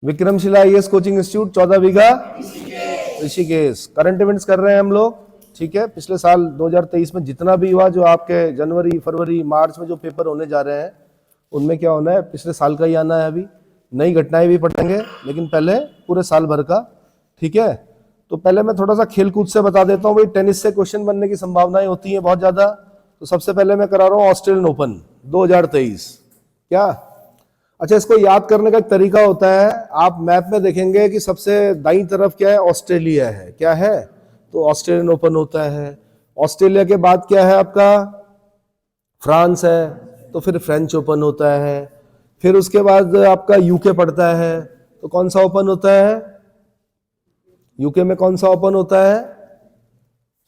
Vikramshila IAS coaching institute 14 बीघा Rishikesh. Current events कर रहे हैं हम लोग, ठीक है। पिछले साल 2023 में जितना भी हुआ, जो आपके जनवरी फरवरी मार्च में जो पेपर होने जा रहे हैं उनमें क्या होना है, पिछले साल का ही आना है। अभी नई घटनाएं भी पढ़ेंगे, लेकिन पहले पूरे साल भर का, ठीक है। तो पहले मैं थोड़ा सा खेल कूद से बता देता हूँ भाई, टेनिस से क्वेश्चन बनने की संभावनाएं होती हैं बहुत ज्यादा। तो सबसे पहले मैं करा रहा हूँ ऑस्ट्रेलियन ओपन 2023। क्या अच्छा, इसको याद करने का एक तरीका होता है। आप मैप में देखेंगे कि सबसे दाईं तरफ क्या है, ऑस्ट्रेलिया है। क्या है? तो ऑस्ट्रेलियन ओपन होता है। ऑस्ट्रेलिया के बाद क्या है आपका, फ्रांस है, तो फिर फ्रेंच ओपन होता है। फिर उसके बाद आपका यूके पड़ता है, तो कौन सा ओपन होता है, यूके में कौन सा ओपन होता है,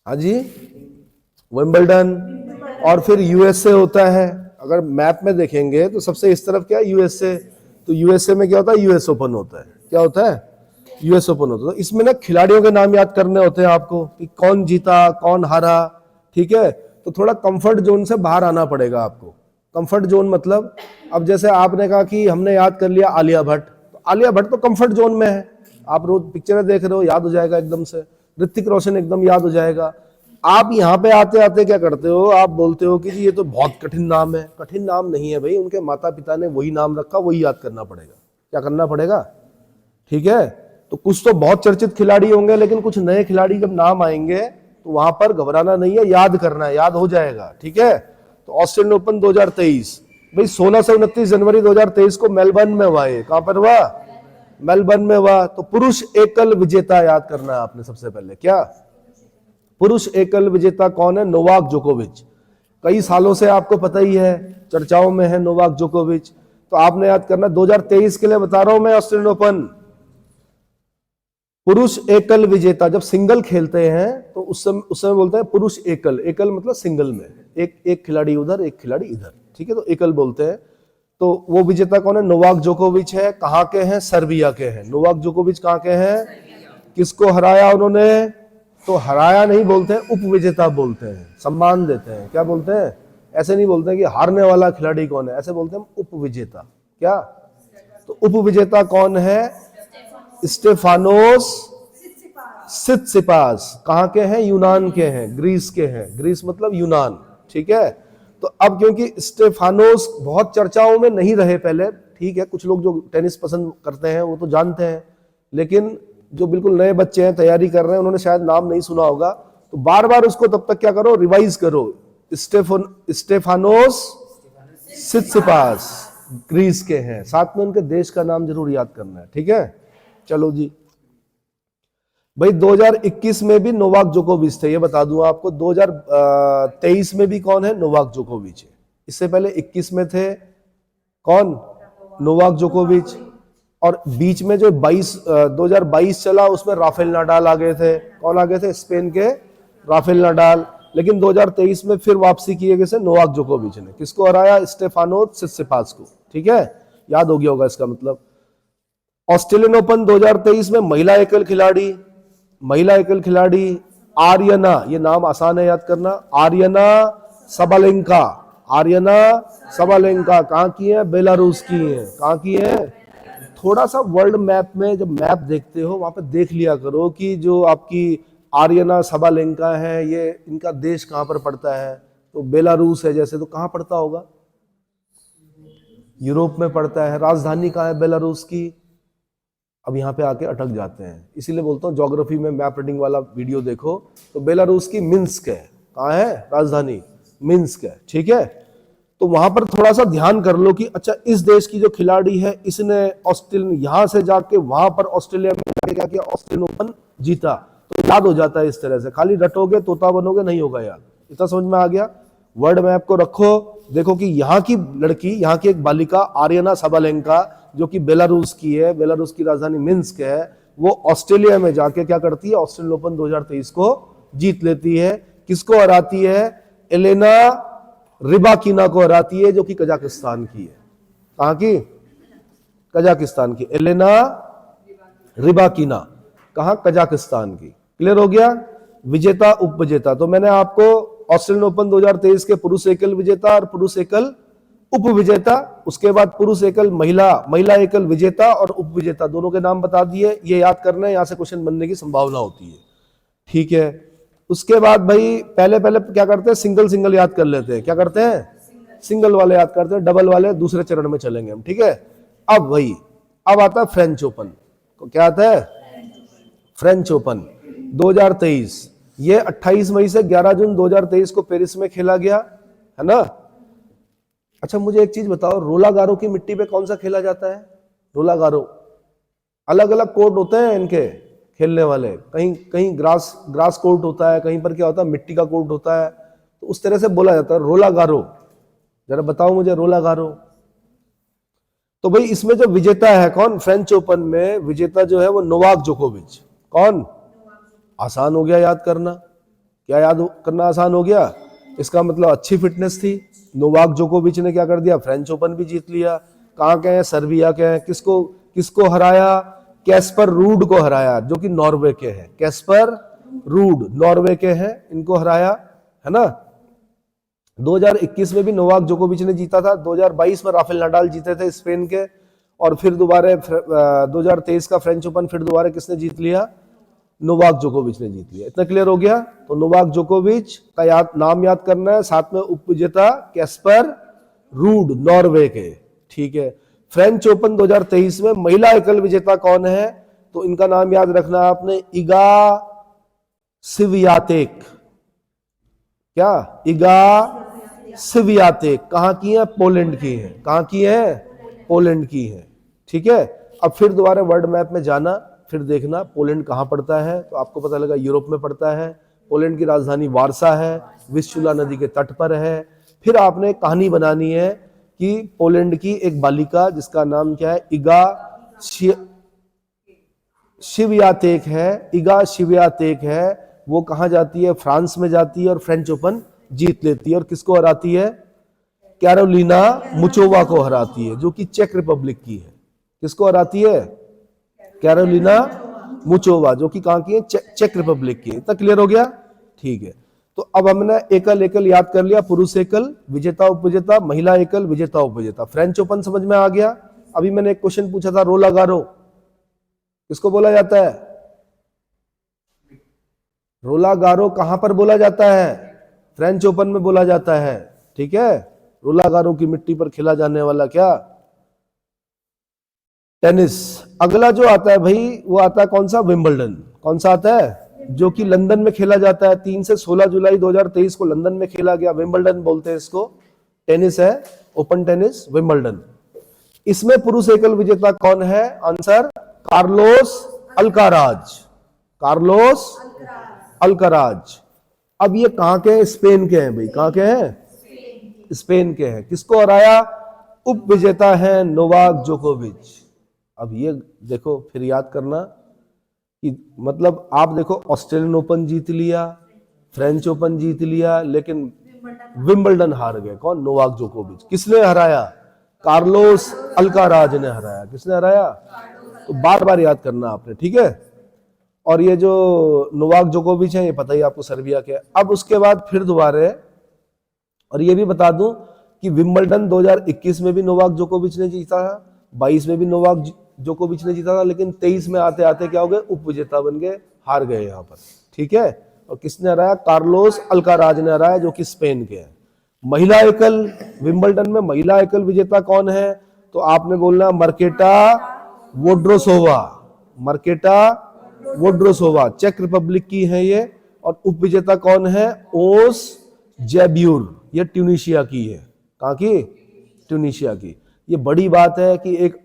हाँ जी, विंबलडन। और फिर यूएसए होता है। अगर मैप में देखेंगे तो सबसे इस तरफ क्या है, यूएसए। तो यूएसए में क्या होता है, यूएस ओपन होता है। क्या होता है, यूएस ओपन होता है। तो इसमें ना खिलाड़ियों के नाम याद करने होते हैं आपको, कि कौन जीता कौन हारा, ठीक है। तो थोड़ा कंफर्ट जोन से बाहर आना पड़ेगा आपको। कंफर्ट जोन मतलब, अब जैसे आपने कहा कि हमने याद कर लिया आलिया भट्ट, तो आलिया भट्ट तो कंफर्ट जोन में है। आप रोज पिक्चरें देख रहे हो, याद हो जाएगा एकदम से। ऋतिक रोशन एकदम याद हो जाएगा। आप यहाँ पे आते आते क्या करते हो, आप बोलते हो कि जी ये तो बहुत कठिन नाम है। कठिन नाम नहीं है भाई, उनके माता पिता ने वही नाम रखा, वही याद करना पड़ेगा। क्या करना पड़ेगा, ठीक है। तो कुछ तो बहुत चर्चित खिलाड़ी होंगे, लेकिन कुछ नए खिलाड़ी जब नाम आएंगे तो वहां पर घबराना नहीं है, याद करना है, याद हो जाएगा, ठीक है। तो ऑस्ट्रेलियन ओपन 2023 भाई 16 से 29 जनवरी 2023 को मेलबर्न में हुआ है। कहां पर हुआ, मेलबर्न में हुआ। तो पुरुष एकल विजेता याद करना है आपने सबसे पहले। क्या पुरुष एकल विजेता कौन है, नोवाक जोकोविच। कई सालों से आपको पता ही है, चर्चाओं में है नोवाक जोकोविच। तो आपने याद करना, 2023 के लिए बता रहा हूं मैं, ऑस्ट्रेलियन ओपन पुरुष एकल विजेता। जब सिंगल खेलते हैं तो उस समय बोलते हैं पुरुष एकल। एकल मतलब सिंगल में एक खिलाड़ी उधर एक खिलाड़ी इधर, ठीक है, तो एकल बोलते हैं। तो वो विजेता कौन है, नोवाक जोकोविच है। कहां के हैं, सर्बिया के हैं। नोवाक जोकोविच कहां के हैं, किसको हराया उन्होंने, तो हराया नहीं बोलते हैं, उपविजेता बोलते हैं, सम्मान देते हैं। क्या बोलते हैं, ऐसे नहीं बोलते हैं कि हारने वाला खिलाड़ी कौन है, ऐसे बोलते हैं उपविजेता। क्या, तो उपविजेता कौन है, स्टेफानोस सित्सिपास। कहां के हैं, यूनान के हैं, ग्रीस के हैं। ग्रीस मतलब यूनान, ठीक है। तो अब क्योंकि स्टेफानोस बहुत चर्चाओं में नहीं रहे पहले, ठीक है, कुछ लोग जो टेनिस पसंद करते हैं वो तो जानते हैं, लेकिन जो बिल्कुल नए बच्चे हैं, तैयारी कर रहे हैं, उन्होंने शायद नाम नहीं सुना होगा। तो बार बार उसको तब तक क्या करो, रिवाइज करो। स्टेफानोस सित्सिपास ग्रीस के हैं। साथ में उनके देश का नाम जरूर याद करना है, ठीक है। चलो जी भाई, 2021 में भी नोवाक जोकोविच थे, ये बता दूं आपको। 2023 में भी कौन है, नोवाक जोकोविच है। इससे पहले 21 में थे कौन, नोवाक जोकोविच। और बीच में जो 2022 चला, उसमें राफेल नाडाल आ गए थे। कौन आ गए थे, स्पेन के राफेल नाडाल। लेकिन 2023 में फिर वापसी किए गए नोवाक जोकोविच ने। किसको हराया, स्टेफानोस सित्सिपास को, ठीक है, याद हो गया होगा इसका मतलब। ऑस्ट्रेलियन ओपन 2023 में महिला एकल खिलाड़ी आर्यना, ये नाम आसान है याद करना, आर्यना सबालेंका। कहां की है, बेलारूस की है। कहां की है, थोड़ा सा वर्ल्ड मैप में जब मैप देखते हो वहां पे देख लिया करो कि जो आपकी आर्यना सबालेंका है, ये इनका देश कहां पर पड़ता है। तो बेलारूस है जैसे, तो कहां पड़ता होगा, यूरोप में पड़ता है। राजधानी कहां है बेलारूस की, अब यहाँ पे आके अटक जाते हैं। इसीलिए बोलता हूँ ज्योग्राफी में मैप रीडिंग वाला वीडियो देखो। तो बेलारूस की मिन्स्क है। कहाँ है राजधानी, मिन्स्क है, ठीक है। तो वहां पर थोड़ा सा ध्यान कर लो कि अच्छा, इस देश की जो खिलाड़ी है, इसने ऑस्ट्रेलियन यहां से जाके वहां पर ऑस्ट्रेलिया में जाके क्या किया, ऑस्ट्रेलियन ओपन जीता। तो याद हो जाता है इस तरह से। खाली रटोगे तोता बनोगे, नहीं होगा याद। इतना समझ में आ गया। वर्ल्ड मैप को रखो, देखो कि यहाँ की लड़की, यहाँ की एक बालिका आर्यना सबालेंका, जो कि बेलारूस की है, बेलारूस की राजधानी मिन्स्क है, वो ऑस्ट्रेलिया में जाके क्या करती है, ऑस्ट्रेलियन ओपन 2023 को जीत लेती है। किसको हराती है, एलेना रिबाकिना को हराती है, जो कि कजाकिस्तान की है। कहां की, कजाकिस्तान की। एलेना रिबाकिना, कहां, कजाकिस्तान की। क्लियर हो गया। विजेता उपविजेता, तो मैंने आपको ऑस्ट्रेलियन ओपन 2023 के पुरुष एकल विजेता और पुरुष एकल उप विजेता, उसके बाद पुरुष एकल, महिला एकल विजेता और उप विजेता दोनों के नाम बता दिए। ये याद करना है, यहां से क्वेश्चन बनने की संभावना होती है, ठीक है। उसके बाद भाई पहले क्या करते हैं, सिंगल याद कर लेते हैं। क्या करते हैं, सिंगल वाले याद करते हैं, डबल वाले दूसरे चरण में चलेंगे हम, ठीक है। अब आता है फ्रेंच ओपन। क्या आता है, फ्रेंच ओपन 2023। ये 28 मई से 11 जून 2023 को पेरिस में खेला गया, है ना। अच्छा मुझे एक चीज बताओ, रोला गारो की मिट्टी पे कौन सा खेला जाता है, रोला गारो? अलग अलग कोर्ट होते हैं इनके खेलने वाले, कहीं ग्रास कोर्ट होता है, कहीं पर क्या होता है, मिट्टी का कोर्ट होता है, तो उस तरह से बोला जाता है रोला गारो। जरा बताओ मुझे रोला गारो। तो भाई इसमें जो विजेता है कौन, फ्रेंच ओपन में विजेता जो है वो नोवाक जोकोविच। कौन, आसान हो गया याद करना, क्या याद करना आसान हो गया, इसका मतलब अच्छी फिटनेस थी। नोवाक जोकोविच ने क्या कर दिया, फ्रेंच ओपन भी जीत लिया। कहाँ के हैं, सर्बिया के हैं। किसको हराया, कैस्पर रूड को हराया, जो कि नॉर्वे के हैं। कैस्पर रूड नॉर्वे के हैं, इनको हराया, है ना। 2021 में भी नोवाक जोकोविच ने जीता था, 2022 में राफेल नाडाल जीते थे स्पेन के, और फिर दोबारा 2023 का फ्रेंच ओपन फिर दोबारा किसने जीत लिया, नोवाक जोकोविच ने जीत लिया। इतना क्लियर हो गया। तो नोवाक जोकोविच का नाम याद करना है, साथ में उपविजेता कैस्पर रूड नॉर्वे के, ठीक है। फ्रेंच ओपन 2023 में महिला एकल विजेता कौन है, तो इनका नाम याद रखना आपने, इगा स्वियातेक। क्या, इगा स्वियातेक कहां की है, पोलैंड की है। कहां की है, पोलैंड की है, ठीक है। अब फिर दोबारा वर्ल्ड मैप में जाना, फिर देखना पोलैंड कहां पड़ता है, तो आपको पता लगा यूरोप में पड़ता है। पोलैंड की राजधानी वारसा है, विस्चुला नदी के तट पर है। फिर आपने कहानी बनानी है कि पोलैंड की एक बालिका जिसका नाम क्या है, इगा स्वियातेक है, इगा स्वियातेक है, वो कहां जाती है, फ्रांस में जाती है और फ्रेंच ओपन जीत लेती है। और किसको हराती है, कैरोलिना मुचोवा को हराती है, जो कि चेक रिपब्लिक की है। किसको हराती है, कैरोलिना मुचोवा, जो कि कहां की है, चेक रिपब्लिक की है। इतना क्लियर हो गया, ठीक है। तो अब हमने एकल याद कर लिया, पुरुष एकल विजेता उपविजेता, महिला एकल विजेता उपविजेता। फ्रेंच ओपन समझ में आ गया। अभी मैंने एक क्वेश्चन पूछा था, रोला गारो किसको बोला जाता है, रोला गारो कहां पर बोला जाता है, फ्रेंच ओपन में बोला जाता है, ठीक है। रोला गारो की मिट्टी पर खेला जाने वाला क्या, टेनिस। अगला जो आता है भाई वो आता है कौन सा, विंबलडन। कौन सा आता है, जो कि लंदन में खेला जाता है। 3 से 16 जुलाई 2023 को लंदन में खेला गया, विंबलडन बोलते हैं इसको। टेनिस है, ओपन टेनिस, विंबलडन। इसमें पुरुष एकल विजेता कौन है, answer Carlos Alcaraz. Carlos Alcaraz. अब ये कहां के हैं, स्पेन के हैं भाई। कहां के हैं, स्पेन के हैं। किसको हराया, उप विजेता है नोवाक जोकोविच। अब ये देखो फिर याद करना कि मतलब आप देखो, ऑस्ट्रेलियन ओपन जीत लिया, फ्रेंच ओपन जीत लिया, लेकिन विंबलडन हार गए। कौन, नोवाक जोकोविच। किसने हराया, कार्लोस अल्काराज ने हराया। किसने हराया, तो बार बार याद करना आपने, ठीक है। और ये जो नोवाक जोकोविच है, ये पता ही आपको सर्बिया के। अब उसके बाद फिर दोबारा, और ये भी बता दूं कि विंबलडन 2021 में भी नोवाक जोकोविच ने जीता था, 22 में भी नोवाक जोकोविच ने जीता था, लेकिन 23 में आते आते क्या हो गए, उप विजेता बन गए, हार गए यहाँ पर, ठीक है। और किसने हराया, कार्लोस अल्काराज ने हराया, जो कि स्पेन के हैं। महिला एकल, विंबलडन में महिला एकल विजेता कौन है, तो आपने बोलना मार्केटा वोड्रोसोवा। मार्केटा वोड्रोसोवा चेक रिपब्लिक की है ये। और उप विजेता कौन है, ओस जैब्यूर, ये ट्यूनिशिया की है। कहां की, ट्यूनिशिया की। ये बड़ी बात है कि एक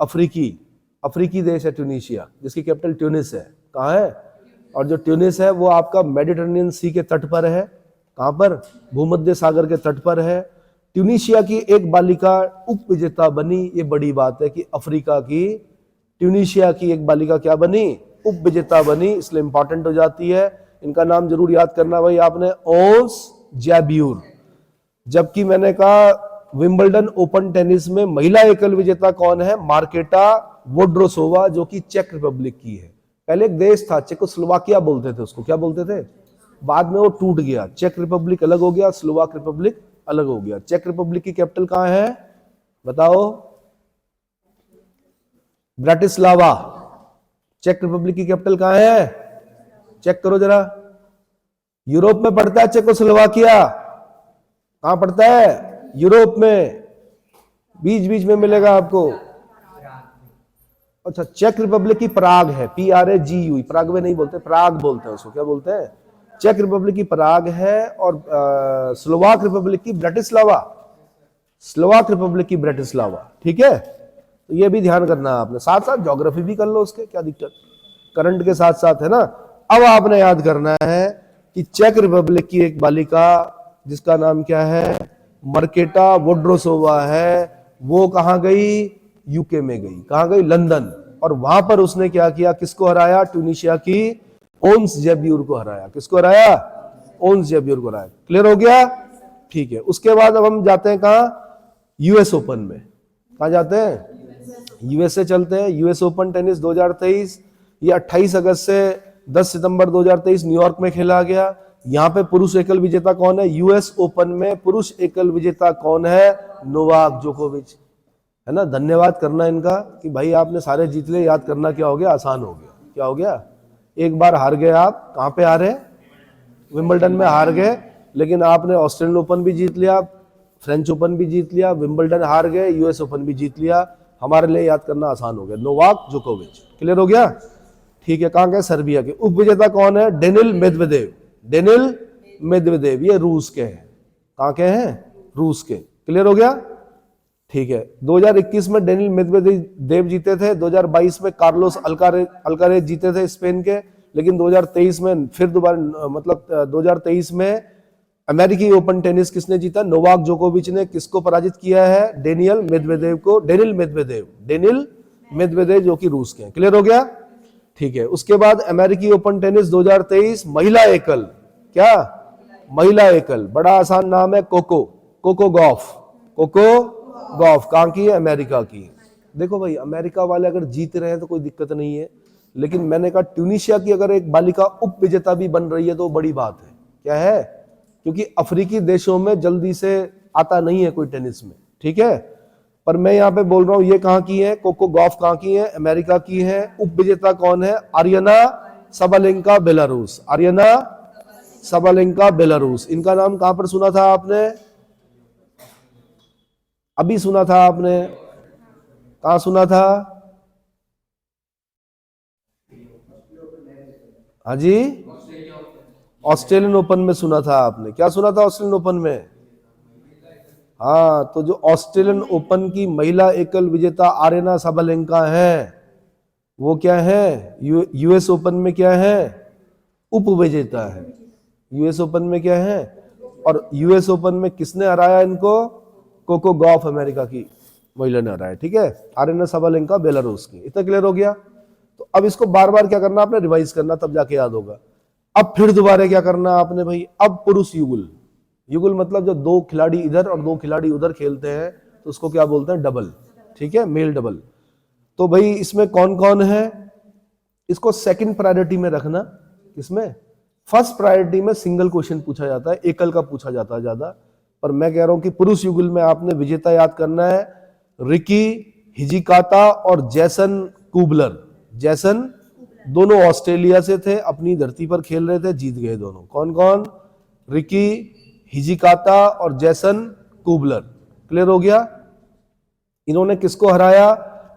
अफ्रीकी देश है ट्यूनिशिया, जिसकी कैपिटल ट्यूनिस है। कहाँ है, और जो ट्यूनिस है वो आपका मेडिटेरेनियन सी के तट पर है। कहां पर, भूमध्य सागर के तट पर है। ट्यूनिशिया की एक बालिका उप विजेता बनी, ये बड़ी बात है कि अफ्रीका की, ट्यूनिशिया की एक बालिका क्या बनी, उप विजेता बनी, इसलिए इंपॉर्टेंट हो जाती है। इनका नाम जरूर याद करना भाई आपने, ओस जैब्यूर। जबकि मैंने कहा विंबलडन ओपन टेनिस में महिला एकल विजेता कौन है, मार्केटा वोड्रोसोवा, जो कि चेक रिपब्लिक की है। पहले एक देश था, चेकोस्लोवाकिया बोलते थे उसको, क्या बोलते थे, बाद में वो टूट गया, चेक रिपब्लिक अलग हो गया, स्लोवाक रिपब्लिक अलग हो गया। चेक रिपब्लिक की कैपिटल कहां है, बताओ। ब्राटिस्लावा। चेक रिपब्लिक की कैपिटल कहां है? चेक करो जरा। यूरोप में पड़ता है चेकोस्लोवाकिया। कहां पड़ता है? यूरोप में, बीच बीच में मिलेगा आपको। अच्छा, चेक रिपब्लिक की प्राग है, PRAGU। प्राग में नहीं बोलते, प्राग बोलते हैं उसको। क्या बोलते हैं? चेक रिपब्लिक की प्राग है, और स्लोवाक रिपब्लिक की ब्राटिस्लावा। स्लोवाक रिपब्लिक की ब्राटिस्लावा, ठीक है। तो ये भी ध्यान करना है आपने, साथ साथ ज्योग्राफी भी कर लो उसके, क्या दिक्कत, करंट के साथ साथ, है ना। अब आपने याद करना है कि चेक रिपब्लिक की एक बालिका जिसका नाम क्या है? मर्केटा वोड्रोसोवा है, वो कहां गई? यूके में गई। कहां गई? लंदन। और वहां पर उसने क्या किया? किसको हराया? ट्यूनिशिया की ओन्स जैब्यूर को हराया। किसको हराया? ओन्स जैब्यूर को हराया। क्लियर हो गया? ठीक है। उसके बाद अब हम जाते हैं कहां? यूएस ओपन में। कहां जाते हैं? यूएस से चलते हैं। यूएस ओपन टेनिस 2023, ये 28 अगस्त से 10 सितंबर 2023 न्यूयॉर्क में खेला गया। यहां पे पुरुष एकल विजेता कौन है? यूएस ओपन में पुरुष एकल विजेता कौन है? नोवाक जोकोविच, है ना। धन्यवाद करना इनका कि भाई आपने सारे जीत लिए। याद करना क्या हो गया? आसान हो गया। क्या हो गया? एक बार हार गए आप। कहां पे हारे? विंबलडन में हार गए, लेकिन आपने ऑस्ट्रेलियन ओपन भी जीत लिया, फ्रेंच ओपन भी जीत लिया, विंबलडन हार गए, यूएस ओपन भी जीत लिया। हमारे लिए याद करना आसान हो गया। नोवाक जोकोविच। क्लियर हो गया? ठीक है। कहां के? सर्बिया के। उपविजेता कौन है? Daniil Medvedev. डेनिल मेदवेदेव, ये रूस के हैं। कहां के हैं? रूस के। क्लियर हो गया? ठीक है। 2021 में डेनिल मेदवेदेव जीते थे। 2022 में कार्लोस अल्कारेज जीते थे स्पेन के। लेकिन 2023 में फिर दोबारा, मतलब 2023 में अमेरिकी ओपन टेनिस किसने जीता? नोवाक जोकोविच ने। किसको पराजित किया है? डेनियल मेदवेदेव को। डेनिल मेदवेदेव जो कि रूस के हैं। क्लियर हो गया? ठीक है। उसके बाद अमेरिकी ओपन टेनिस 2023 महिला एकल। क्या? महिला एकल। बड़ा आसान नाम है, कोको गॉफ। कहां की है? अमेरिका की। देखो भाई, अमेरिका वाले अगर जीत रहे हैं तो कोई दिक्कत नहीं है, लेकिन मैंने कहा ट्यूनिशिया की अगर एक बालिका उप विजेता भी बन रही है तो बड़ी बात है। क्या है? क्योंकि अफ्रीकी देशों में जल्दी से आता नहीं है कोई टेनिस में, ठीक है। पर मैं यहां पे बोल रहा हूं, ये कहां की है? कोको गॉफ कहां की है? अमेरिका की है। उप विजेता कौन है? Aryana Sabalenka, Belarus. Aryana Sabalenka, Belarus. इनका नाम कहां पर सुना था आपने? अभी सुना था आपने। कहां सुना था? हाँ जी, ऑस्ट्रेलियन ओपन में सुना था आपने। क्या सुना था ऑस्ट्रेलियन ओपन में? हाँ, तो जो ऑस्ट्रेलियन ओपन की महिला एकल विजेता आर्यना सबालेंका है, वो क्या है? यूएस ओपन में क्या है? उप विजेता है। यूएस ओपन में क्या है? और यूएस ओपन में किसने हराया इनको? कोको गॉफ, अमेरिका की महिला ने हराया, ठीक है। आर्यना सबालेंका, बेलारूस की। इतना क्लियर हो गया? तो अब इसको बार बार क्या करना आपने? रिवाइज करना, तब जाके याद होगा। अब फिर दोबारा क्या करना आपने भाई? अब पुरुष युगल। युगल मतलब जब दो खिलाड़ी इधर और दो खिलाड़ी उधर खेलते हैं तो उसको क्या बोलते हैं? डबल, ठीक है, मेल डबल। तो भाई इसमें कौन कौन है? इसको सेकंड प्रायोरिटी में रखना। इसमें फर्स्ट प्रायोरिटी में सिंगल क्वेश्चन पूछा जाता है, एकल का पूछा जाता है ज्यादा। पर मैं कह रहा हूं कि पुरुष युगल में आपने विजेता याद करना है, रिकी हिजिकाता और जैसन कुबलर। जैसन दोनों ऑस्ट्रेलिया से थे, अपनी धरती पर खेल रहे थे, जीत गए दोनों। कौन कौन? रिकी हिजिकाता और जैसन कुबलर। क्लियर हो गया? इन्होंने किसको हराया?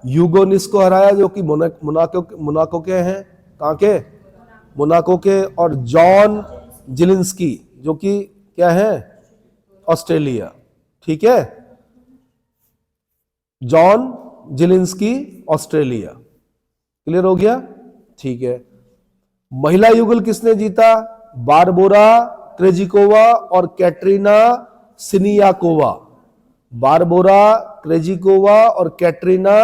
यूगोनिस को हराया, जो कि मोनाको के हैं। कहां के? मोनाको के। और जॉन जिलिंस्की, जो कि क्या है? ऑस्ट्रेलिया, ठीक है। John जिलिंस्की, Australia. क्लियर हो गया? ठीक है। महिला युगल किसने जीता? बारबोरा क्रेजिकोवा और कैटरीना सिनियाकोवा। बारबोरा क्रेजिकोवा और कैटरीना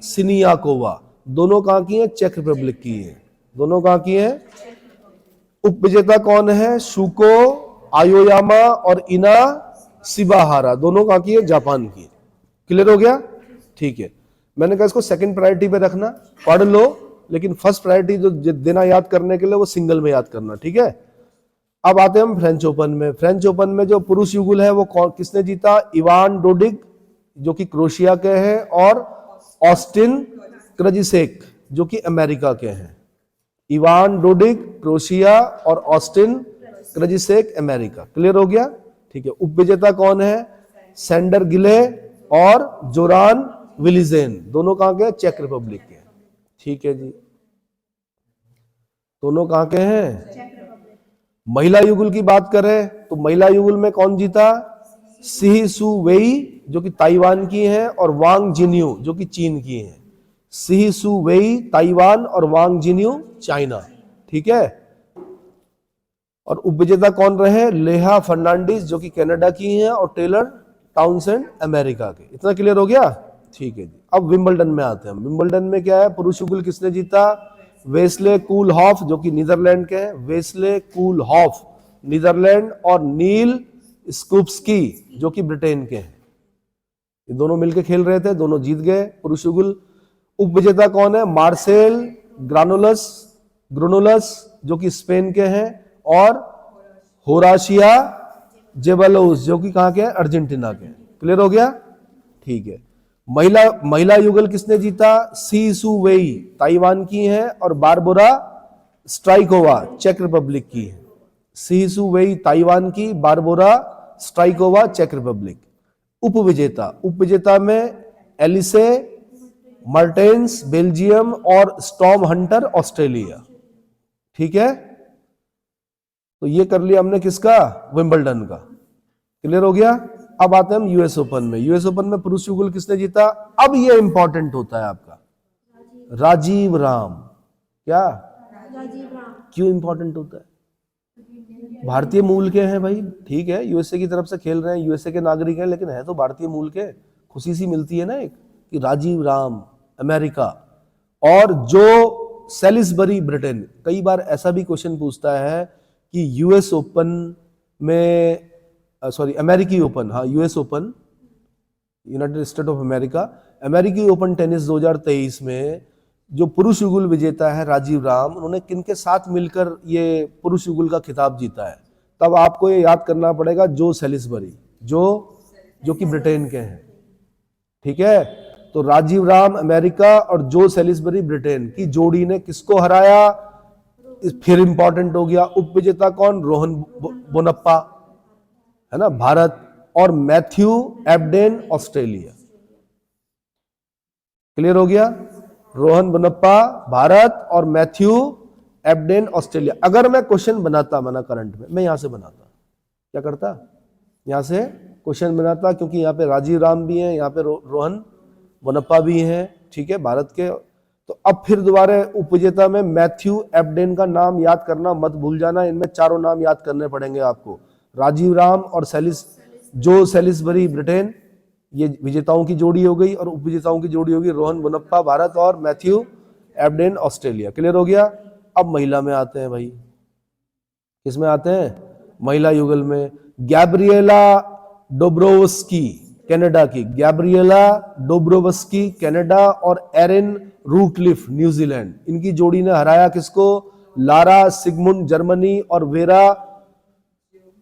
सिनियाकोवा दोनों कहां की हैं? चेक रिपब्लिक की हैं। दोनों कहां की हैं? उप विजेता कौन है? शुको आयोयामा और इना सिबाहारा। दोनों कहां की है? जापान की। क्लियर हो गया? ठीक है। मैंने कहा इसको सेकंड प्रायोरिटी पे रखना, पढ़ लो, लेकिन फर्स्ट प्रायोरिटी जो देना याद करने के लिए वो सिंगल में याद करना, ठीक है। अब आते हैं हम फ्रेंच ओपन में। फ्रेंच ओपन में जो पुरुष युगल है वो किसने जीता? इवान डोडिग जो कि क्रोशिया के हैं, और ऑस्टिन क्रेजिसेक जो कि अमेरिका के हैं। इवान डोडिक क्रोशिया और ऑस्टिन क्रेजिसेक अमेरिका। क्लियर हो गया? ठीक है। उपविजेता कौन है? सैंडर गिले और जोरान विलिजेन। दोनों कहां के? चेक रिपब्लिक के। ठीक है जी, दोनों कहां के हैं? महिला युगल की बात करें तो महिला युगल में कौन जीता? सी सु वेई जो कि ताइवान की है, और वांग जिन्यू जो कि चीन की है। सी सु वेई ताइवान और वांग जिन्यू चाइना। ठीक है। और उपविजेता कौन रहे? लेहा फर्नांडिस जो कि कनाडा की हैं, और टेलर टाउनसेंड अमेरिका के। इतना क्लियर हो गया? ठीक है जी। अब विंबलडन में आते हैं। विंबलडन में क्या है? पुरुष युगल किसने जीता? वेस्ले कूलहॉफ जो कि नीदरलैंड के हैं। वेस्ले कूलहॉफ नीदरलैंड, और नील स्कूप्सकी जो कि ब्रिटेन के हैं। ये दोनों मिलकर खेल रहे थे, दोनों जीत गए पुरुष युगल। उपविजेता कौन है? मार्सेल ग्रोनोलस जो कि स्पेन के हैं, और होराशिया जेबलोस जो कि कहां के हैं? अर्जेंटीना के। क्लियर हो गया? ठीक है। महिला युगल किसने जीता? सी सु वेई ताइवान की है, और बारबोरा स्ट्राइकोवा चेक रिपब्लिक की है। सी सु वेई ताइवान की, बारबोरा स्ट्राइकोवा चेक रिपब्लिक। उपविजेता में एलिसे मर्टेंस बेल्जियम, और स्टॉर्म हंटर ऑस्ट्रेलिया। ठीक है। तो ये कर लिया हमने किसका? विंबलडन का। क्लियर हो गया? अब आते हैं हम यूएस ओपन में। यूएस ओपन में पुरुष युगल किसने जीता? अब ये इंपॉर्टेंट होता है आपका, राजीव राम। क्या? राजीव राम। क्यों इंपॉर्टेंट होता है? भारतीय मूल के हैं भाई। ठीक है, यूएसए की तरफ से खेल रहे हैं, यूएसए के नागरिक हैं, लेकिन है तो भारतीय मूल के। खुशी सी मिलती है ना एक, कि राजीव राम अमेरिका, और जो सेलिसबरी ब्रिटेन। कई बार ऐसा भी क्वेश्चन पूछता है कि यूएस ओपन में, सॉरी अमेरिकी ओपन, हाँ US open, United state of America, अमेरिकी ओपन टेनिस 2023 में जो पुरुष युगल विजेता है राजीव राम, उन्होंने किनके साथ मिलकर ये पुरुष युगल का खिताब जीता है? तब आपको ये याद करना पड़ेगा, जो सेलिसबरी, जो कि ब्रिटेन के हैं। ठीक है। तो राजीव राम अमेरिका और जो सेलिसबरी ब्रिटेन की जोड़ी ने किसको हराया? फिर इंपॉर्टेंट हो गया। उपविजेता कौन? रोहन बोनप्पा, है ना, भारत, और मैथ्यू एब्डेन ऑस्ट्रेलिया। क्लियर हो गया? रोहन बोनप्पा भारत और मैथ्यू एब्डेन ऑस्ट्रेलिया। अगर मैं क्वेश्चन बनाता माना करंट में, मैं यहां से बनाता, क्या करता? यहां से क्वेश्चन बनाता, क्योंकि यहाँ पे राजीव राम भी हैं, यहाँ पे रोहन बोनप्पा भी हैं, ठीक है, भारत के। तो अब फिर दोबारा उपविजेता में मैथ्यू एब्डेन का नाम याद करना मत भूल जाना। इनमें चारों नाम याद करने पड़ेंगे आपको। राजीव राम और जो सेलिसबरी ब्रिटेन, ये विजेताओं की जोड़ी हो गई, और उपविजेताओं की जोड़ी होगी रोहन बोनप्पा भारत और मैथ्यू एब्डेन ऑस्ट्रेलिया। क्लियर हो गया? अब महिला में आते हैं भाई। किसमें आते हैं? महिला युगल में गैब्रिएला डोब्रोवस्की कनाडा की, गैब्रिएला डोब्रोवस्की कनाडा, और एरिन रूटक्लिफ न्यूजीलैंड। इनकी जोड़ी ने हराया किसको? लारा सिगमुंड जर्मनी, और वेरा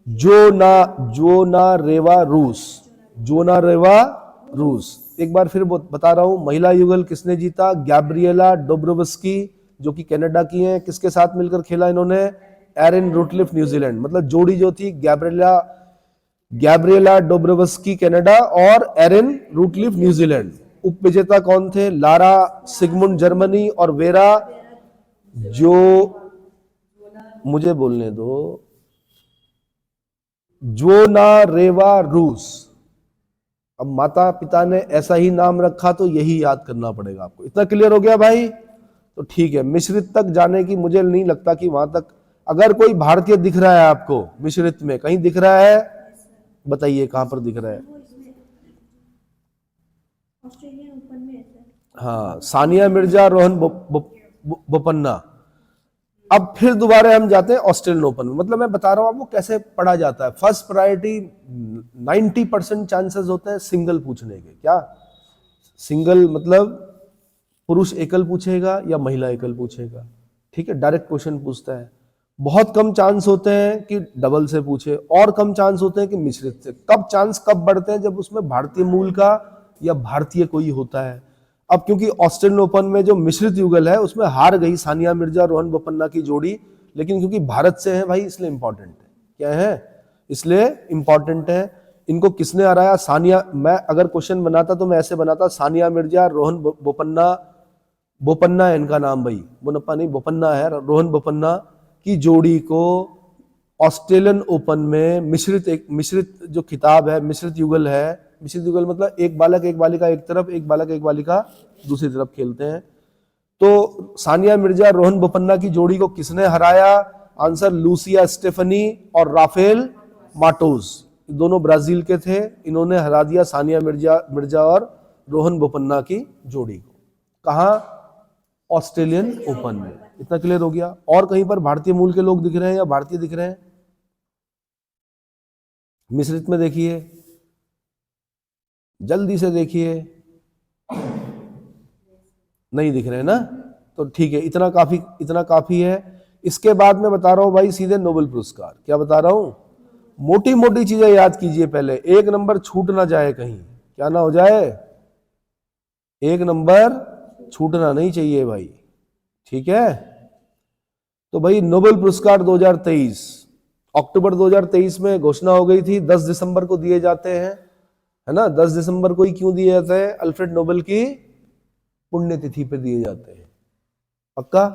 जोनारेवा रूस। एक बार फिर बता रहा हूं, महिला युगल किसने जीता? गैब्रिएला डोब्रोवस्की जो कि कनाडा की हैं। किसके साथ मिलकर खेला इन्होंने? Erin Routliffe New Zealand. मतलब जोड़ी जो थी गैब्रिएला डोब्रोवस्की कनाडा और एरिन रूटक्लिफ न्यूजीलैंड। उपविजेता कौन थे? लारा सिगमुंड जर्मनी, और वेरा जो, मुझे बोलने दो, जोनारेवा रूस। अब माता पिता ने ऐसा ही नाम रखा तो यही याद करना पड़ेगा आपको। इतना क्लियर हो गया भाई? तो ठीक है, मिश्रित तक जाने की मुझे नहीं लगता कि वहां तक, अगर कोई भारतीय दिख रहा है आपको मिश्रित में, कहीं दिख रहा है, बताइए कहां पर दिख रहा है? ऑस्ट्रेलियन ओपन में। हाँ, सानिया मिर्जा, रोहन बोपन्ना। अब फिर दोबारा हम जाते हैं ऑस्ट्रेलियन ओपन में। मतलब मैं बता रहा हूं आपको कैसे पढ़ा जाता है। फर्स्ट प्रायोरिटी 90% चांसेस होते हैं सिंगल पूछने के। क्या सिंगल? मतलब पुरुष एकल पूछेगा या महिला एकल पूछेगा, ठीक है, डायरेक्ट क्वेश्चन पूछता है। बहुत कम चांस होते हैं कि डबल से पूछे, और कम चांस होते हैं कि मिश्रित से। कब चांस कब बढ़ते हैं? जब उसमें भारतीय मूल का या भारतीय कोई होता है। अब क्योंकि ऑस्ट्रेलियन ओपन में जो मिश्रित युगल है उसमें हार गई सानिया मिर्जा रोहन बोपन्ना की जोड़ी, लेकिन क्योंकि भारत से है भाई इसलिए इंपॉर्टेंट है। क्या है? इसलिए इंपॉर्टेंट है। इनको किसने हराया? सानिया। मैं अगर क्वेश्चन बनाता तो मैं ऐसे बनाता, सानिया मिर्जा रोहन बोपन्ना, बोपन्ना है इनका नाम भाई, बोनप्पा नहीं बोपन्ना है, रोहन बोपन्ना की जोड़ी को ऑस्ट्रेलियन ओपन में मिश्रित जो खिताब है, मिश्रित युगल है, मिश्रित युगल मतलब एक बालक एक बालिका एक तरफ, एक बालक एक बालिका दूसरी तरफ खेलते हैं। तो सानिया मिर्जा रोहन बोपन्ना की जोड़ी को किसने हराया? आंसर लूसिया स्टेफनी और राफेल माटोज, दोनों ब्राजील के थे। इन्होंने हरा दिया सानिया मिर्जा और रोहन बोपन्ना की जोड़ी को। कहाँ? ऑस्ट्रेलियन ओपन में। इतना क्लियर हो गया? और कहीं पर भारतीय मूल के लोग दिख रहे हैं या भारतीय दिख रहे हैं? मिश्रित में देखिए, जल्दी से देखिए। नहीं दिख रहे ना? तो ठीक है, इतना काफी है। इसके बाद मैं बता रहा हूं भाई सीधे नोबेल पुरस्कार। क्या बता रहा हूं? मोटी मोटी चीजें याद कीजिए पहले, एक नंबर छूट ना जाए कहीं। क्या ना हो जाए? एक नंबर छूटना नहीं चाहिए भाई, ठीक है? तो भाई नोबेल पुरस्कार 2023 अक्टूबर 2023 में घोषणा हो गई थी, 10 दिसंबर को दिए जाते हैं, है ना? 10 दिसंबर को ही क्यों दिए जाते हैं? अल्फ्रेड नोबेल की पुण्यतिथि पे दिए जाते हैं। पक्का?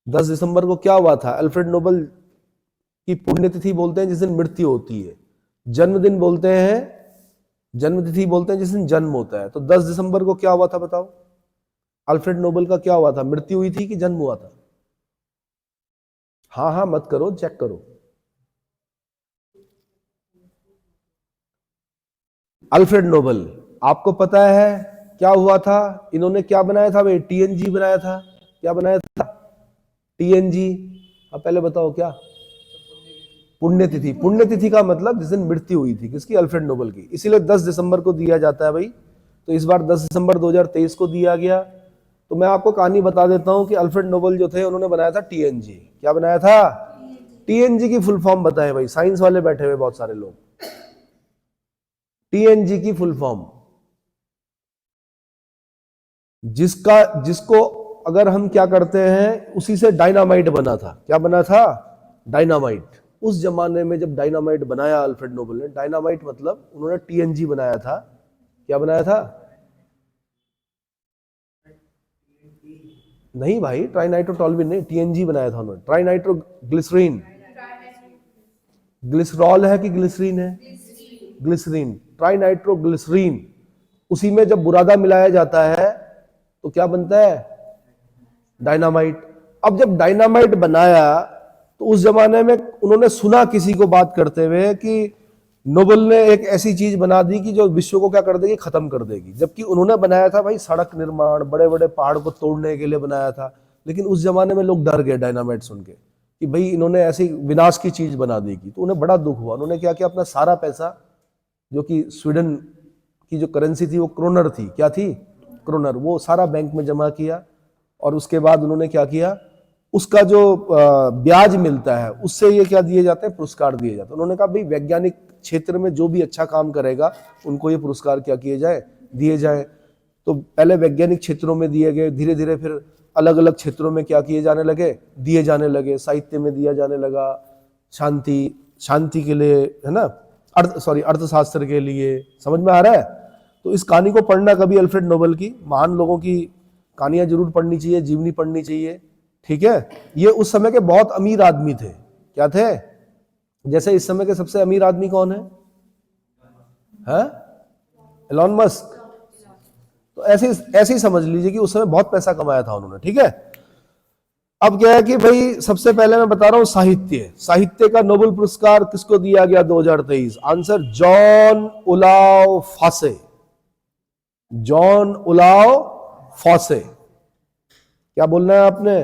10 दिसंबर को क्या हुआ था? अल्फ्रेड नोबेल की पुण्यतिथि बोलते हैं जिस दिन मृत्यु होती है, जन्मदिन बोलते हैं, जन्मतिथि बोलते हैं जिस दिन जन्म होता है। तो 10 दिसंबर को क्या हुआ था बताओ? अल्फ्रेड नोबेल का क्या हुआ था? मृत्यु हुई थी कि जन्म हुआ था? हाँ मत करो, चेक करो। अल्फ्रेड नोबेल, आपको पता है क्या हुआ था? इन्होंने क्या बनाया था भाई? टीएनजी बनाया था। क्या बनाया था? टीएनजी। अब पहले बताओ क्या? पुण्यतिथि। पुण्यतिथि का मतलब जिस दिन मृत्यु हुई थी किसकी? अल्फ्रेड नोबेल की। इसीलिए 10 दिसंबर को दिया जाता है भाई। तो इस बार 10 दिसंबर 2023 को दिया गया। तो मैं आपको कहानी बता देता हूं कि अल्फ्रेड नोबेल जो थे उन्होंने बनाया था टीएनजी। क्या बनाया था? टीएनजी की फुल फॉर्म बताएं भाई, साइंस वाले बैठे हुए बहुत सारे लोग। टीएनजी की फुल फॉर्म, जिसको अगर हम क्या करते हैं, उसी से डायनामाइट बना था। क्या बना था? डायनामाइट। उस जमाने में जब डायनामाइट बनाया अल्फ्रेड नोबेल ने, डायनामाइट मतलब उन्होंने टीएनजी बनाया था। क्या बनाया था? नहीं भाई, ट्राइनाइट्रोटोल्यूइन नहीं, टीएनजी बनाया था उन्होंने। ट्राइनाइट्रो ग्लिसरीन, ग्लिसरॉल है कि ग्लिसरीन है? ग्लिसरीन, ट्राइनाइट्रोग्लिसरीन। उसी में जब बुरादा मिलाया जाता है तो क्या बनता है? डायनामाइट। अब जब डायनामाइट बनाया तो उस जमाने में उन्होंने सुना किसी को बात करते हुए कि नोबेल ने एक ऐसी चीज बना दी कि जो विश्व को क्या कर देगी? खत्म कर देगी। जबकि उन्होंने बनाया था भाई सड़क निर्माण, बड़े बड़े पहाड़ को तोड़ने के लिए बनाया था। लेकिन उस जमाने में लोग डर गए डायनामाइट सुन के कि भाई इन्होंने ऐसी विनाश की चीज बना देगी। तो उन्हें बड़ा दुख हुआ। उन्होंने क्या किया? अपना सारा पैसा, जो कि स्वीडन की जो करेंसी थी वो क्रोनर थी। क्या थी? क्रोनर। वो सारा बैंक में जमा किया और उसके बाद उन्होंने क्या किया? उसका जो ब्याज मिलता है उससे ये क्या दिए जाते हैं? पुरस्कार दिए जाते हैं। उन्होंने कहा भाई वैज्ञानिक क्षेत्र में जो भी अच्छा काम करेगा उनको ये पुरस्कार क्या किए जाए? दिए जाए। तो पहले वैज्ञानिक क्षेत्रों में दिए गए, धीरे धीरे फिर अलग अलग क्षेत्रों में क्या किए जाने लगे? दिए जाने लगे। साहित्य में दिया जाने लगा, शांति के लिए, है ना, अर्थशास्त्र के लिए। समझ में आ रहा है? तो इस कहानी को पढ़ना कभी, अल्फ्रेड नोबेल की, महान लोगों की कहानियां जरूर पढ़नी चाहिए, जीवनी पढ़नी चाहिए, ठीक है? ये उस समय के बहुत अमीर आदमी थे। क्या थे? जैसे इस समय के सबसे अमीर आदमी कौन है? Elon Musk. तो ऐसे ही समझ लीजिए कि उस समय बहुत पैसा कमाया था उन्होंने, ठीक है? अब क्या है कि भाई सबसे पहले मैं बता रहा हूं साहित्य का नोबेल पुरस्कार किसको दिया गया 2023? Answer Jon Olav Fosse. Jon Olav Fosse. क्या बोलना है आपने?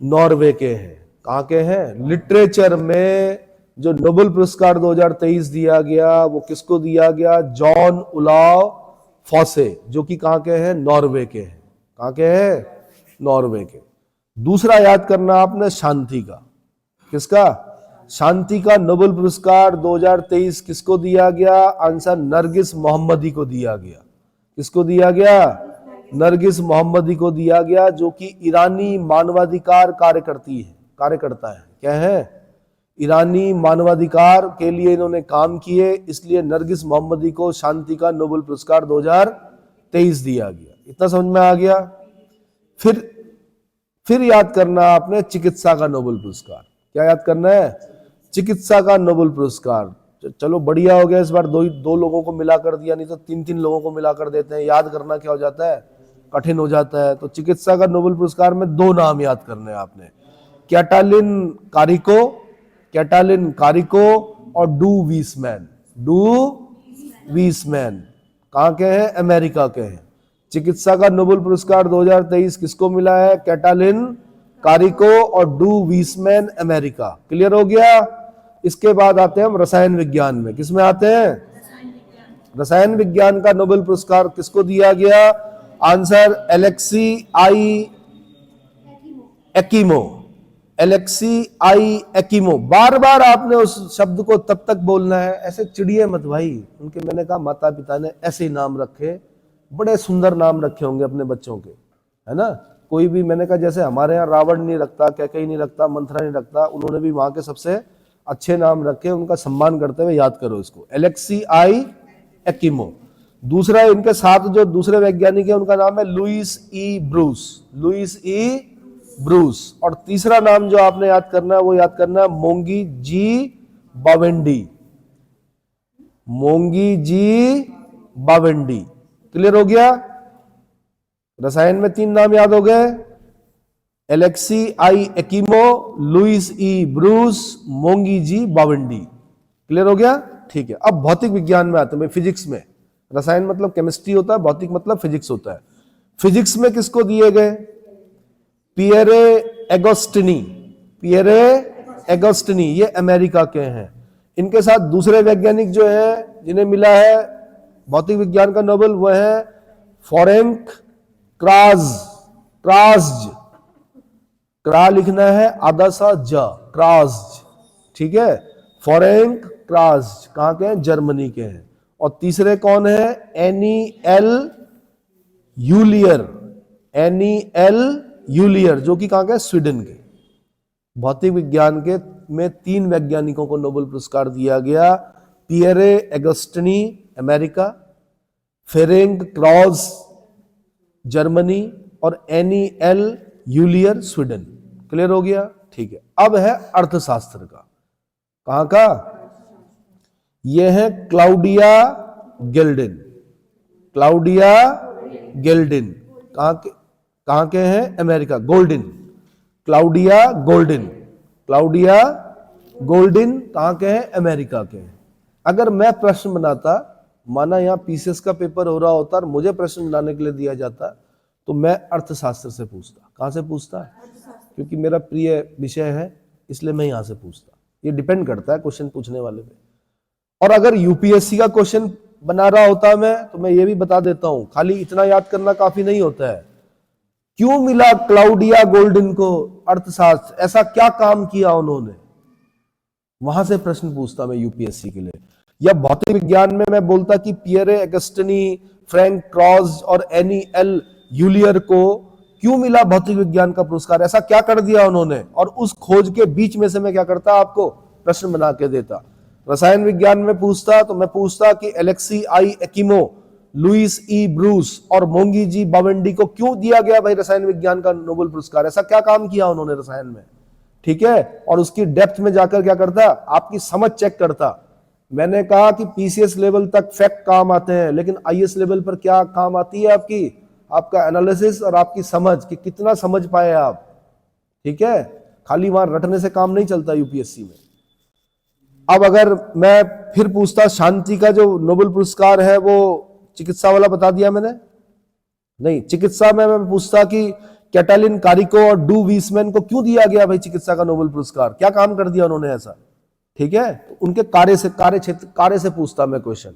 नॉर्वे के हैं। कहां के हैं? लिटरेचर में जो नोबेल पुरस्कार 2023 दिया गया वो किसको दिया गया? जॉन ओलाव फॉसे, जो कि कहां के हैं? नॉर्वे के हैं। कहां के हैं? नॉर्वे के। दूसरा याद करना आपने शांति का। किसका? शांति का नोबेल पुरस्कार 2023 किसको दिया गया? आंसर नरगिस मोहम्मदी को दिया गया। किसको दिया गया? नरगिस मोहम्मदी को दिया गया, जो कि ईरानी मानवाधिकार कार्यकर्ता है। क्या है? ईरानी मानवाधिकार के लिए इन्होंने काम किए, इसलिए नरगिस मोहम्मदी को शांति का नोबेल पुरस्कार 2023 दिया गया। इतना समझ में आ गया? फिर याद करना आपने चिकित्सा का नोबेल पुरस्कार। क्या याद करना है? चिकित्सा का नोबेल पुरस्कार। चलो बढ़िया हो गया, इस बार दो लोगों को मिला कर दिया, नहीं तो तीन लोगों को मिला कर देते हैं। याद करना क्या हो जाता है? कठिन हो जाता है। तो चिकित्सा का नोबेल पुरस्कार में 2 नाम याद करने हैं आपने, कैटालिन कारिको और डू वीसमैन। कहाँ के हैं? अमेरिका के हैं। चिकित्सा का नोबेल पुरस्कार 2023 किसको मिला है? कैटालिन कारिको और डू वीसमैन, अमेरिका। क्लियर हो गया? इसके बाद आते हैं हम रसायन विज्ञान में। किसमें आते हैं? रसायन विज्ञान का नोबेल पुरस्कार किसको दिया गया? आंसर एलेक्सी आई एकिमो। बार बार आपने उस शब्द को तब तक बोलना है, ऐसे चिड़िए मत भाई। उनके, मैंने कहा माता पिता ने ऐसे ही नाम रखे, बड़े सुंदर नाम रखे होंगे अपने बच्चों के, है ना। कोई भी, मैंने कहा जैसे हमारे यहाँ रावण नहीं रखता, कैकेयी नहीं रखता, मंथरा नहीं रखता, उन्होंने भी वहां के सबसे अच्छे नाम रखे। उनका सम्मान करते हुए याद करो इसको, एलेक्सी आई एकिमो। दूसरा, इनके साथ जो दूसरे वैज्ञानिक है उनका नाम है लुईस ई ब्रूस। और तीसरा नाम जो आपने याद करना है वो याद करना है मोंगी जी बावेंडी। क्लियर हो गया? रसायन में 3 नाम याद हो गए, एलेक्सी आई एकिमो, लुईस ई ब्रूस, मोंगी जी बावेंडी। क्लियर हो गया? ठीक है। अब भौतिक विज्ञान में आते हैं, फिजिक्स में। रसायन मतलब केमिस्ट्री होता है, भौतिक मतलब फिजिक्स होता है। फिजिक्स में किसको दिए गए? पियरे एगोस्टिनी, ये अमेरिका के हैं। इनके साथ दूसरे वैज्ञानिक जो है जिन्हें मिला है भौतिक विज्ञान का नोबेल, वो है फॉरेंक क्रास्ज। क्रा लिखना है आधा सा ज, क्रास्ज। ठीक है, फॉरेंक क्रास्ज कहां के हैं? जर्मनी के हैं। और तीसरे कौन है? एनी एल यूलियर, जो कि कहां के? स्वीडन के। भौतिक विज्ञान के में 3 वैज्ञानिकों को नोबेल पुरस्कार दिया गया, Pierre Agostini America, Ferenc cross Germany और एनी एल यूलियर स्वीडन। क्लियर हो गया? ठीक है। अब है अर्थशास्त्र का। कहां का? यह है क्लाउडिया गिल्डिन। कहां के हैं? अमेरिका। क्लाउडिया गोल्डिन कहां के हैं? अमेरिका के हैं। अगर मैं प्रश्न बनाता, माना यहां पीसीएस का पेपर हो रहा होता और मुझे प्रश्न बनाने के लिए दिया जाता, तो मैं अर्थशास्त्र से पूछता। कहां से पूछता? क्योंकि मेरा प्रिय विषय है, इसलिए मैं यहां से पूछता। ये डिपेंड करता है क्वेश्चन पूछने वाले पे। और अगर यूपीएससी का क्वेश्चन बना रहा होता मैं, तो मैं ये भी बता देता हूं, खाली इतना याद करना काफी नहीं होता है। क्यों मिला क्लाउडिया गोल्डिन को अर्थशास्त्र? ऐसा क्या काम किया उन्होंने? वहां से प्रश्न पूछता मैं यूपीएससी के लिए। या भौतिक विज्ञान में मैं बोलता कि पियरे एगस्टिनी, फ्रैंक क्रॉस और एनी एल यूलियर को क्यों मिला भौतिक विज्ञान का पुरस्कार? ऐसा क्या कर दिया उन्होंने? और उस खोज के बीच में से मैं क्या करता? आपको प्रश्न बना के देता। रसायन विज्ञान में पूछता तो मैं पूछता कि एलेक्सी आई एकिमो, लुईस ई ब्रूस और मोंगी जी बावेंडी को क्यों दिया गया भाई रसायन विज्ञान का नोबेल पुरस्कार? ऐसा क्या काम किया उन्होंने रसायन में? ठीक है। और उसकी डेप्थ में जाकर क्या करता? आपकी समझ चेक करता। मैंने कहा कि पीसीएस लेवल तक फैक्ट काम आते हैं, लेकिन आईएएस लेवल पर क्या काम आती है? आपका एनालिसिस और आपकी समझ, कि कितना समझ पाए आप। ठीक है, खाली वहां रटने से काम नहीं चलता यूपीएससी में। अब अगर मैं फिर पूछता, शांति का जो नोबेल पुरस्कार है वो चिकित्सा वाला बता दिया मैंने? नहीं, चिकित्सा में मैं पूछता कि कैटालिन कारिको और डू वीसमैन को क्यों दिया गया भाई चिकित्सा का नोबेल पुरस्कार? क्या काम कर दिया उन्होंने ऐसा? ठीक है, तो उनके कार्य से पूछता मैं क्वेश्चन।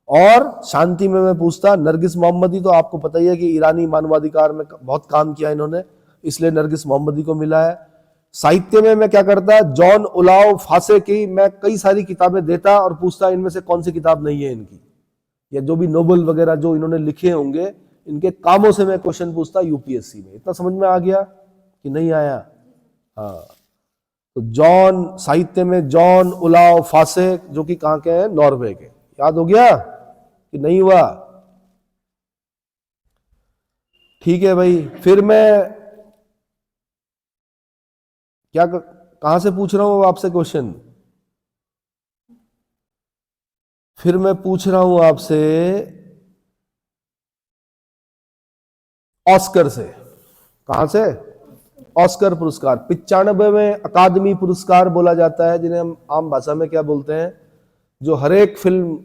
और शांति में मैं पूछता नरगिस मोहम्मदी, तो आपको पता ही है कि ईरानी मानवाधिकार में बहुत काम किया इन्होंने, इसलिए नरगिस मोहम्मदी को मिला है। साहित्य में मैं क्या करता, जॉन ओलाव फासे की मैं कई सारी किताबें देता और पूछता इनमें से कौन सी किताब नहीं है इनकी, या जो भी नोबल वगैरह जो इन्होंने लिखे होंगे इनके कामों से मैं क्वेश्चन पूछता यूपीएससी में। इतना समझ में आ गया कि नहीं आया? हाँ, तो जॉन, साहित्य में जॉन ओलाव फासे जो कि कहां के हैं, नॉर्वे के। याद हो गया कि नहीं हुआ? ठीक है भाई। फिर मैं क्या कहां से पूछ रहा हूं आपसे क्वेश्चन? फिर मैं पूछ रहा हूं आपसे ऑस्कर से। कहां से? ऑस्कर पुरस्कार। 95वें अकादमी पुरस्कार बोला जाता है, जिन्हें हम आम भाषा में क्या बोलते हैं, जो हर एक फिल्म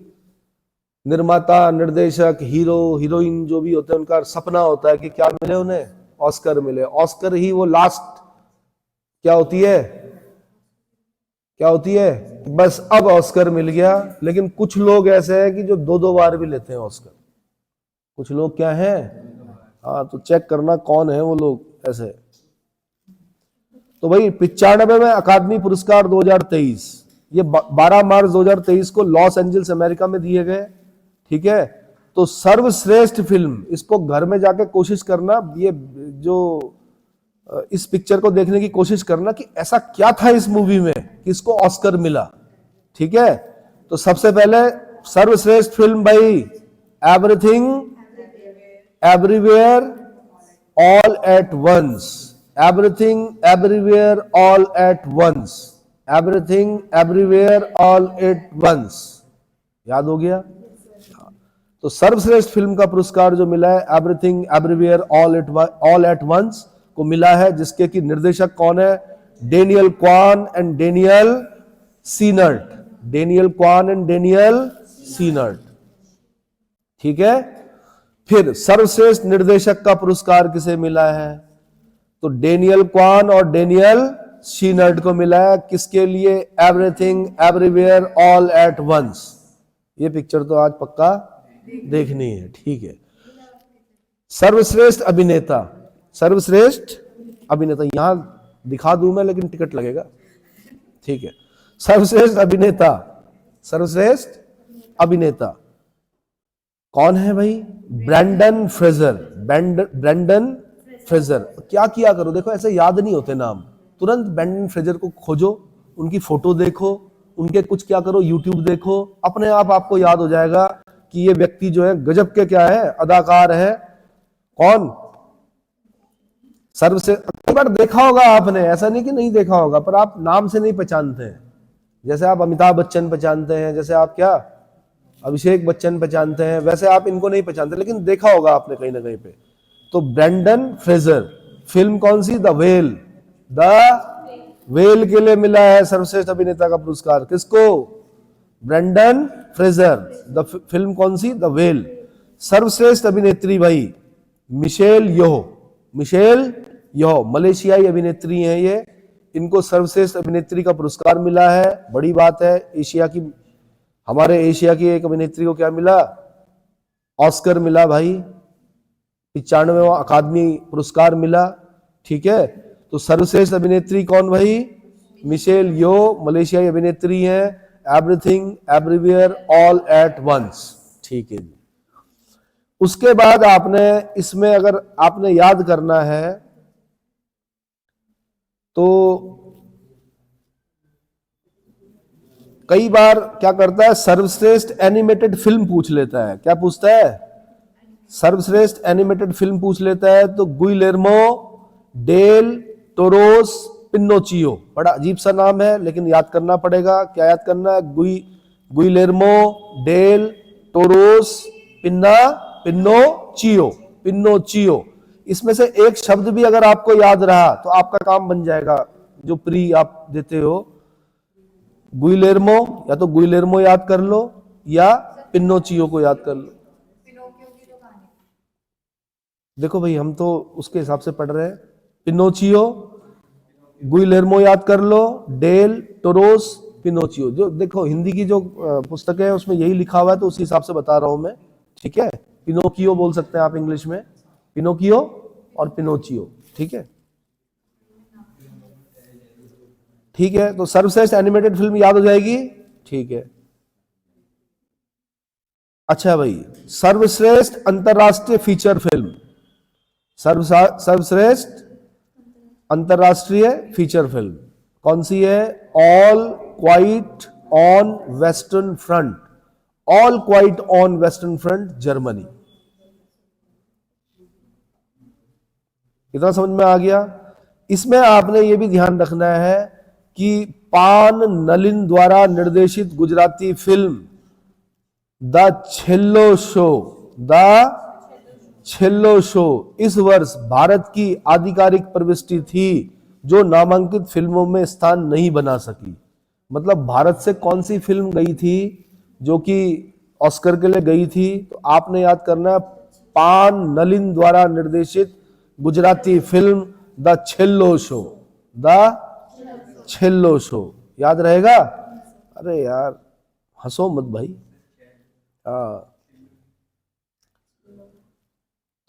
निर्माता, निर्देशक, हीरो हीरोइन जो भी होते हैं उनका सपना होता है कि क्या मिले उन्हें, ऑस्कर मिले। ऑस्कर ही वो लास्ट क्या होती है, क्या होती है, बस अब ऑस्कर मिल गया। लेकिन कुछ लोग ऐसे हैं कि जो 2-2 बार भी लेते हैं ऑस्कर। कुछ लोग क्या हैं, हाँ, तो चेक करना कौन है वो लोग ऐसे। तो भाई 95वें अकादमी पुरस्कार 2023, ये 12 मार्च 2023 को लॉस एंजल्स अमेरिका में दिए गए। ठीक है, तो सर्वश्रेष्ठ फिल्म, इसको घर में जाके कोशिश करना, ये जो इस पिक्चर को देखने की कोशिश करना कि ऐसा क्या था इस मूवी में कि इसको ऑस्कर मिला। ठीक है, तो सबसे पहले सर्वश्रेष्ठ फिल्म भाई, everything everywhere all at once. Everything everywhere all at once. Everything everywhere all at once. याद हो गया? तो सर्वश्रेष्ठ फिल्म का पुरस्कार जो मिला है Everything everywhere all at Once को मिला है, जिसके कि निर्देशक कौन है, Daniel Kwan and Daniel Scheinert. Daniel Kwan and Daniel Scheinert. ठीक है, फिर सर्वश्रेष्ठ निर्देशक का पुरस्कार किसे मिला है, तो डेनियल क्वान और डेनियल सीनर्ट को मिला है। किसके लिए? Everything everywhere all at once. ये पिक्चर तो आज पक्का देखनी है। ठीक है, सर्वश्रेष्ठ अभिनेता, सर्वश्रेष्ठ अभिनेता यहां दिखा दूं मैं, लेकिन टिकट लगेगा। ठीक है, सर्वश्रेष्ठ अभिनेता, सर्वश्रेष्ठ अभिनेता कौन है भाई? Brendan Fraser. Brendan Fraser. क्या किया करो, देखो ऐसे याद नहीं होते नाम, तुरंत ब्रैंडन फ्रेजर को खोजो, उनकी फोटो देखो, उनके कुछ क्या करो, यूट्यूब देखो, अपने आप आपको याद हो जाएगा कि ये व्यक्ति जो है गजब के क्या है, अदाकार है। कौन? कई बार देखा होगा आपने, ऐसा नहीं कि नहीं देखा होगा, पर आप नाम से नहीं पहचानते हैं। जैसे आप अमिताभ बच्चन पहचानते हैं, जैसे आप क्या अभिषेक बच्चन पहचानते हैं, वैसे आप इनको नहीं पहचानते, लेकिन देखा होगा आपने कहीं ना कहीं पे। तो ब्रैंडन फ्रेजर, फिल्म कौन सी? The Whale. द वेल के लिए मिला है सर्वश्रेष्ठ अभिनेता का पुरस्कार। किसको? Brandon Fraser. द फिल्म कौन सी? The well. सर्वश्रेष्ठ अभिनेत्री भाई मिशेल योह। मिशेल योह मलेशियाई अभिनेत्री हैं ये, इनको सर्वश्रेष्ठ अभिनेत्री का पुरस्कार मिला है। बड़ी बात है। एशिया की, हमारे एशिया की एक अभिनेत्री को क्या मिला? ऑस्कर मिला भाई, 95वां अकादमी पुरस्कार मिला। ठीक है, तो सर्वश्रेष्ठ अभिनेत्री कौन भाई? मिशेल योह, मलेशियाई अभिनेत्री हैं। Everything everywhere all at once. ठीक है जी। उसके बाद आपने इसमें अगर आपने याद करना है तो कई बार क्या करता है, सर्वश्रेष्ठ एनिमेटेड फिल्म पूछ लेता है। क्या पूछता है? सर्वश्रेष्ठ एनिमेटेड फिल्म पूछ लेता है। तो गुइलेर्मो डेल टोरोस पिनोचियो, बड़ा अजीब सा नाम है लेकिन याद करना पड़ेगा। क्या याद करना है? Guillermo del Toro's Pinocchio. Pinocchio, इसमें से एक शब्द भी अगर आपको याद रहा तो आपका काम बन जाएगा, जो प्री आप देते हो। गुइलेर्मो, या तो गुइलेर्मो याद कर लो या पिनोचियो को याद कर लो। देखो भाई, हम तो उसके हिसाब से पढ़ रहे हैं। पिनोचियो, गुइलेर्मो याद कर लो, डेल टोरोस पिनोचियो। जो देखो हिंदी की जो पुस्तक है उसमें यही लिखा हुआ है, तो उसी हिसाब से बता रहा हूं मैं। ठीक है, पिनोकियो बोल सकते हैं आप इंग्लिश में, पिनोकियो और पिनोचियो। ठीक है, ठीक है, तो सर्वश्रेष्ठ एनिमेटेड फिल्म याद हो जाएगी। ठीक है, अच्छा भाई, सर्वश्रेष्ठ अंतरराष्ट्रीय फीचर फिल्म, सर्वश्रेष्ठ अंतरराष्ट्रीय फीचर फिल्म कौन सी है? All quite on western front, all quite on western front, Germany. इतना समझ में आ गया। इसमें आपने ये भी ध्यान रखना है कि पान नलिन द्वारा निर्देशित गुजराती फिल्म द छेल्लो शो इस वर्ष भारत की आधिकारिक प्रविष्टि थी, जो नामांकित फिल्मों में स्थान नहीं बना सकी। मतलब भारत से कौन सी फिल्म गई थी जो कि ऑस्कर के लिए गई थी? तो आपने याद करना है, पान नलिन द्वारा निर्देशित गुजराती फिल्म द छेल्लो शो, याद रहेगा? अरे यार हंसो मत भाई।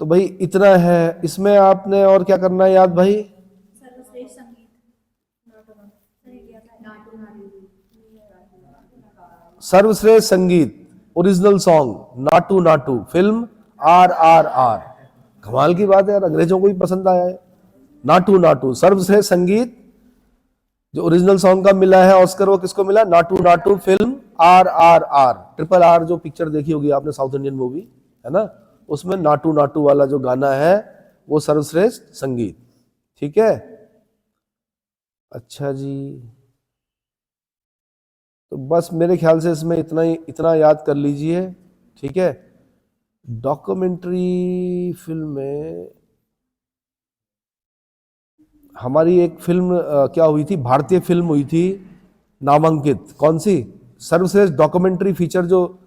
तो भाई इतना है, इसमें आपने और क्या करना है याद भाई? सर्वश्रेष्ठ संगीत original song Naatu Naatu, film RRR। कमाल की बात है यार, अंग्रेजों को भी पसंद आया है नाटू नाटू। सर्वश्रेष्ठ संगीत जो ओरिजिनल सॉन्ग का मिला है ऑस्कर, वो किसको मिला? Naatu Naatu, film RRR। RRR जो पिक्चर देखी होगी आपने, साउथ इंडियन मूवी है ना, उसमें नाटू नाटू वाला जो गाना है वो सर्वश्रेष्ठ संगीत। ठीक है, अच्छा जी, तो बस मेरे ख्याल से इसमें इतना याद कर लीजिए। ठीक है, डॉक्यूमेंट्री फिल्म में हमारी एक फिल्म क्या हुई थी, भारतीय फिल्म हुई थी नामांकित, कौन सी? सर्वश्रेष्ठ डॉक्यूमेंट्री फीचर जो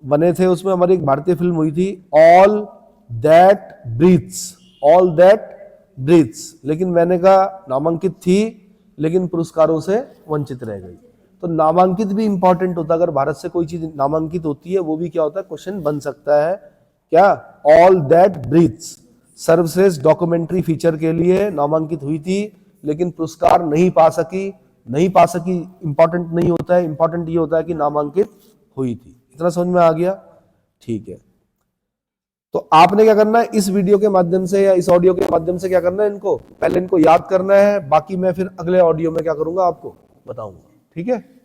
बने थे, उसमें हमारी एक भारतीय फिल्म हुई थी ऑल दैट ब्रीथ्स, लेकिन मैंने कहा नामांकित थी लेकिन पुरस्कारों से वंचित रह गई। तो नामांकित भी इंपॉर्टेंट होता है, अगर भारत से कोई चीज नामांकित होती है वो भी क्या होता है, क्वेश्चन बन सकता है। क्या? ऑल दैट ब्रीथ्स सर्वश्रेष्ठ डॉक्यूमेंट्री फीचर के लिए नामांकित हुई थी लेकिन पुरस्कार नहीं पा सकी। इंपॉर्टेंट नहीं होता है, इंपॉर्टेंट ये होता है कि नामांकित हुई थी। इतना समझ में आ गया? ठीक है, तो आपने क्या करना है, इस वीडियो के माध्यम से या इस ऑडियो के माध्यम से क्या करना है, इनको पहले इनको याद करना है, बाकी मैं फिर अगले ऑडियो में क्या करूंगा आपको बताऊंगा। ठीक है।